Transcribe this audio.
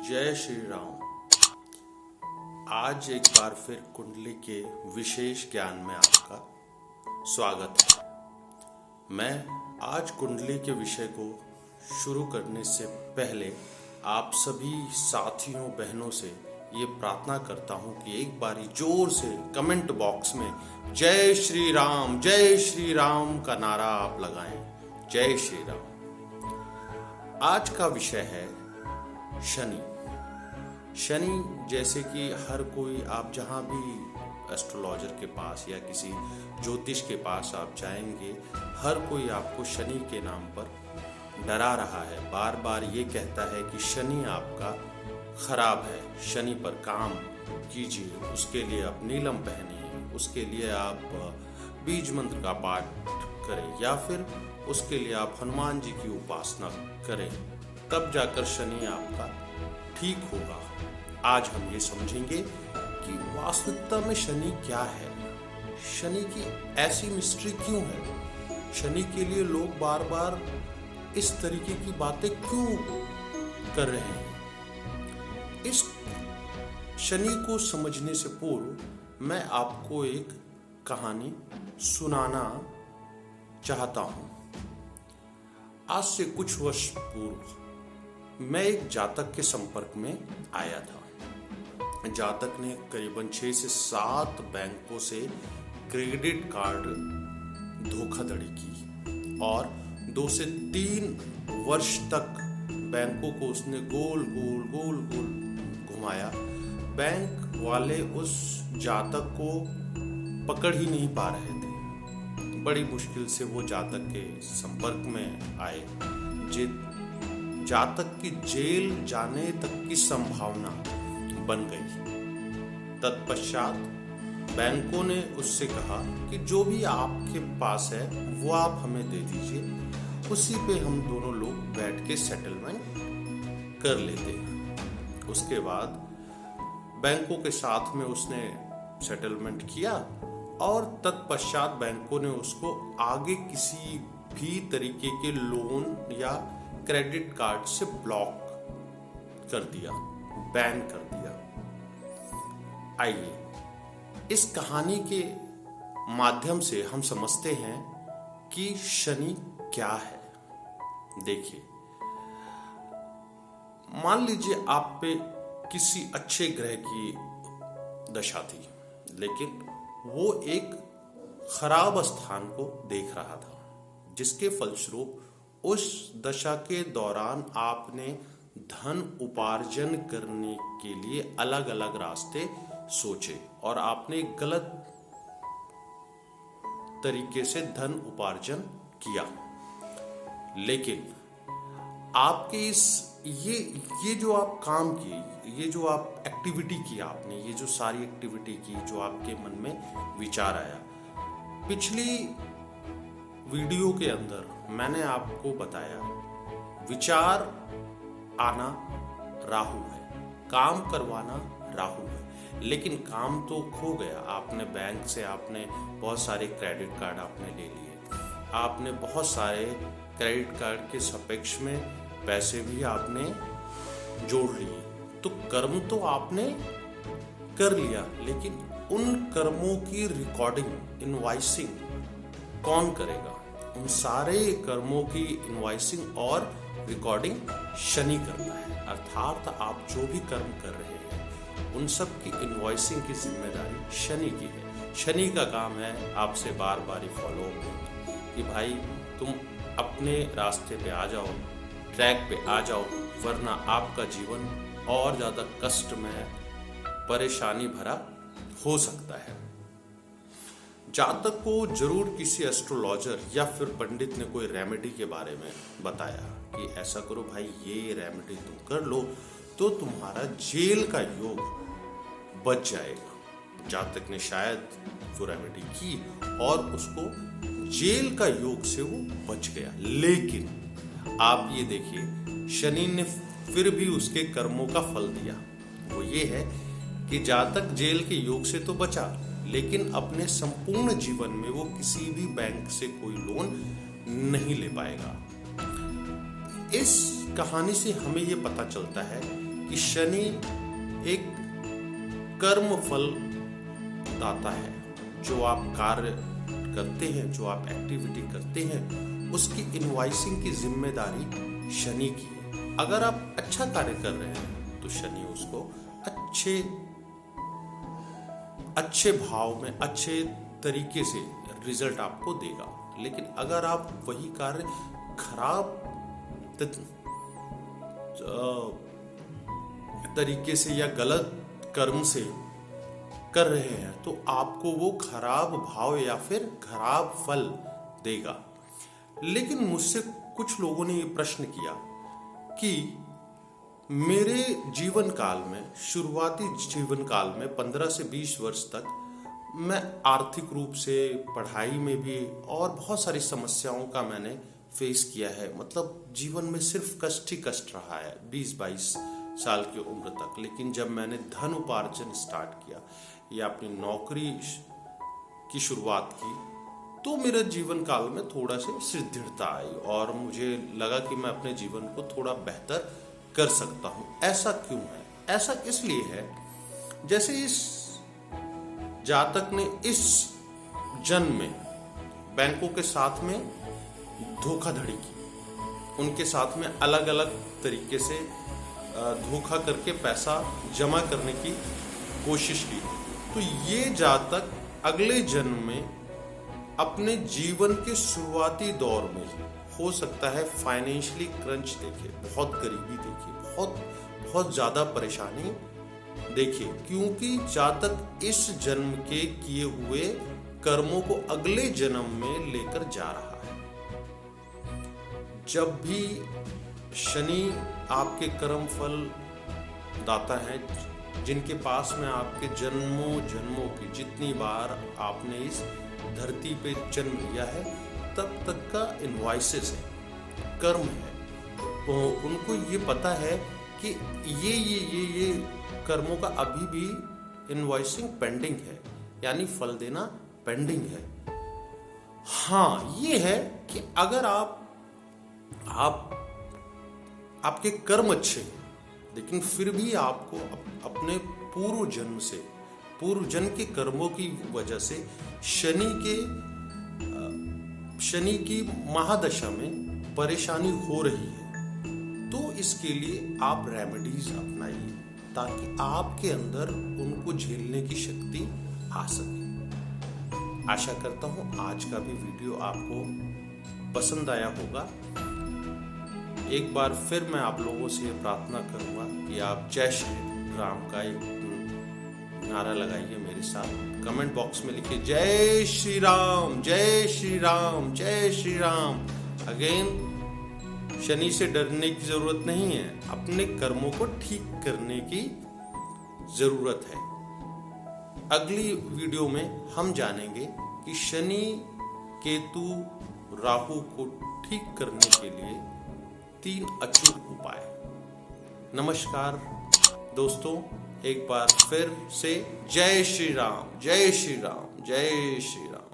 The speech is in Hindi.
जय श्री राम। आज एक बार फिर कुंडली के विशेष ज्ञान में आपका स्वागत है। मैं आज कुंडली के विषय को शुरू करने से पहले आप सभी साथियों बहनों से ये प्रार्थना करता हूँ कि एक बारी जोर से कमेंट बॉक्स में जय श्री राम का नारा आप लगाएं। जय श्री राम। आज का विषय है शनि। शनि जैसे कि हर कोई, आप जहाँ भी एस्ट्रोलॉजर के पास या किसी ज्योतिष के पास आप जाएंगे, हर कोई आपको शनि के नाम पर डरा रहा है। बार बार ये कहता है कि शनि आपका खराब है, शनि पर काम कीजिए, उसके लिए आप नीलम पहनिए, उसके लिए आप बीज मंत्र का पाठ करें या फिर उसके लिए आप हनुमान जी की उपासना करें, तब जाकर शनि आपका ठीक होगा। आज हम ये समझेंगे कि वास्तविकता में शनि क्या है, शनि की ऐसी मिस्ट्री क्यों है, शनि के लिए लोग बार बार इस तरीके की बातें क्यों कर रहे हैं। इस शनि को समझने से पूर्व मैं आपको एक कहानी सुनाना चाहता हूं। आज से कुछ वर्ष पूर्व मैं एक जातक के संपर्क में आया था। जातक ने करीबन 6 से 7 बैंकों से क्रेडिट कार्ड धोखाधड़ी की और 2 से 3 वर्ष तक बैंकों को उसने गोल घुमाया। बैंक वाले उस जातक को पकड़ ही नहीं पा रहे थे। बड़ी मुश्किल से वो जातक के संपर्क में आए। जातक की जेल जाने तक की संभावना बन गई। तत्पश्चात बैंकों ने उससे कहा कि जो भी आपके पास है वो आप हमें दे दीजिए, उसी पे हम दोनों लोग बैठ के सेटलमेंट कर लेते हैं। उसके बाद बैंकों के साथ में उसने सेटलमेंट किया और तत्पश्चात बैंकों ने उसको आगे किसी भी तरीके के लोन या क्रेडिट कार्ड से ब्लॉक कर दिया, बैन कर दिया। आइए इस कहानी के माध्यम से हम समझते हैं कि शनि क्या है। देखिए, मान लीजिए आप पे किसी अच्छे ग्रह की दशा थी, लेकिन वो एक खराब स्थान को देख रहा था, जिसके फलस्वरूप उस दशा के दौरान आपने धन उपार्जन करने के लिए अलग अलग रास्ते सोचे और आपने गलत तरीके से धन उपार्जन किया। लेकिन आपके ये जो आप काम किए, ये जो आप एक्टिविटी की आपने, ये जो सारी एक्टिविटी की, जो आपके मन में विचार आया, पिछली वीडियो के अंदर मैंने आपको बताया विचार आना राहु है, काम करवाना राहु है। लेकिन काम तो खो गया। आपने बैंक से आपने बहुत सारे क्रेडिट कार्ड आपने ले लिए, आपने बहुत सारे क्रेडिट कार्ड के सापेक्ष में पैसे भी आपने जोड़ लिए। तो कर्म तो आपने कर लिया, लेकिन उन कर्मों की रिकॉर्डिंग, इनवॉइसिंग कौन करेगा? उन सारे कर्मों की इनवॉइसिंग और रिकॉर्डिंग शनि करता है। अर्थात आप जो भी कर्म कर रहे हैं उन सब की इनवॉइसिंग की जिम्मेदारी शनि की है। शनि का काम है आपसे बार बार फॉलो कि भाई तुम अपने रास्ते पे आ जाओ, ट्रैक पे आ जाओ, वरना आपका जीवन और ज्यादा कष्ट में, परेशानी भरा हो सकता है। जातक को जरूर किसी एस्ट्रोलॉजर या फिर पंडित ने कोई रेमेडी के बारे में बताया कि ऐसा करो भाई, ये रेमेडी तुम कर लो तो तुम्हारा जेल का योग बच जाएगा। जातक ने शायद वो रेमेडी की और उसको जेल का योग से वो बच गया। लेकिन आप ये देखिए, शनि ने फिर भी उसके कर्मों का फल दिया। वो ये है कि जातक जेल के योग से तो बचा, लेकिन अपने संपूर्ण जीवन में वो किसी भी बैंक से कोई लोन नहीं ले पाएगा। इस कहानी से हमें ये पता चलता है कि कि शनि एक कर्म फल दाता है। जो आप कार्य करते हैं, जो आप एक्टिविटी करते हैं, उसकी इनवॉइसिंग की जिम्मेदारी शनि की है। अगर आप अच्छा कार्य कर रहे हैं तो शनि उसको अच्छे भाव में, अच्छे तरीके से रिजल्ट आपको देगा। लेकिन अगर आप वही कार्य खराब तरीके से या गलत कर्म से कर रहे हैं तो आपको वो खराब भाव या फिर खराब फल देगा। लेकिन मुझसे कुछ लोगों ने ये प्रश्न किया कि मेरे जीवन काल में, शुरुआती जीवन काल में 15 से 20 वर्ष तक मैं आर्थिक रूप से, पढ़ाई में भी और बहुत सारी समस्याओं का मैंने फेस किया है। मतलब जीवन में सिर्फ कष्ट ही कष्ट रहा है 20-22 साल की उम्र तक। लेकिन जब मैंने धन उपार्जन स्टार्ट किया या अपनी नौकरी की शुरुआत की तो मेरे जीवन काल में थोड़ा सी स्थिरता आई और मुझे लगा कि मैं अपने जीवन को थोड़ा बेहतर कर सकता हूँ। ऐसा क्यों है? ऐसा इसलिए है, जैसे इस जातक ने इस जन्म में बैंकों के साथ में धोखाधड़ी की, उनके साथ में अलग अलग तरीके से धोखा करके पैसा जमा करने की कोशिश की। तो ये जातक अगले जन्म में अपने जीवन के शुरुआती दौर में हो सकता है फाइनेंशियली क्रंच देखे, बहुत गरीबी देखे, बहुत ज्यादा परेशानी देखे, क्योंकि जातक इस जन्म के किए हुए कर्मों को अगले जन्म में लेकर जा रहा है। जब भी शनि आपके कर्म फल दाता है, जिनके पास में आपके जन्मों की जितनी बार आपने इस धरती पे जन्म लिया है तब तक का इनवॉइसेस है, कर्म है, तो उनको ये पता है कि ये कर्मों का अभी भी इनवॉइसिंग पेंडिंग है, यानी फल देना पेंडिंग है। हाँ, ये है कि अगर आपके कर्म अच्छे हैं लेकिन फिर भी आपको अपने पूर्व जन्म के कर्मों की वजह से शनि की महादशा में परेशानी हो रही है, तो इसके लिए आप रेमेडीज अपनाइए ताकि आपके अंदर उनको झेलने की शक्ति आ सके। आशा करता हूं आज का भी वीडियो आपको पसंद आया होगा। एक बार फिर मैं आप लोगों से प्रार्थना करूंगा कि आप जय श्री राम का एक नारा लगाइए मेरे साथ। कमेंट बॉक्स में लिखिए जय श्री राम, जय श्री राम, जय श्री राम। अगेन, शनि से डरने की जरूरत नहीं है, अपने कर्मों को ठीक करने की जरूरत है। अगली वीडियो में हम जानेंगे कि शनि, केतु, राहु को ठीक करने के लिए 3 अचूक उपाय। नमस्कार दोस्तों, एक बार फिर से जय श्री राम, जय श्री राम, जय श्री राम।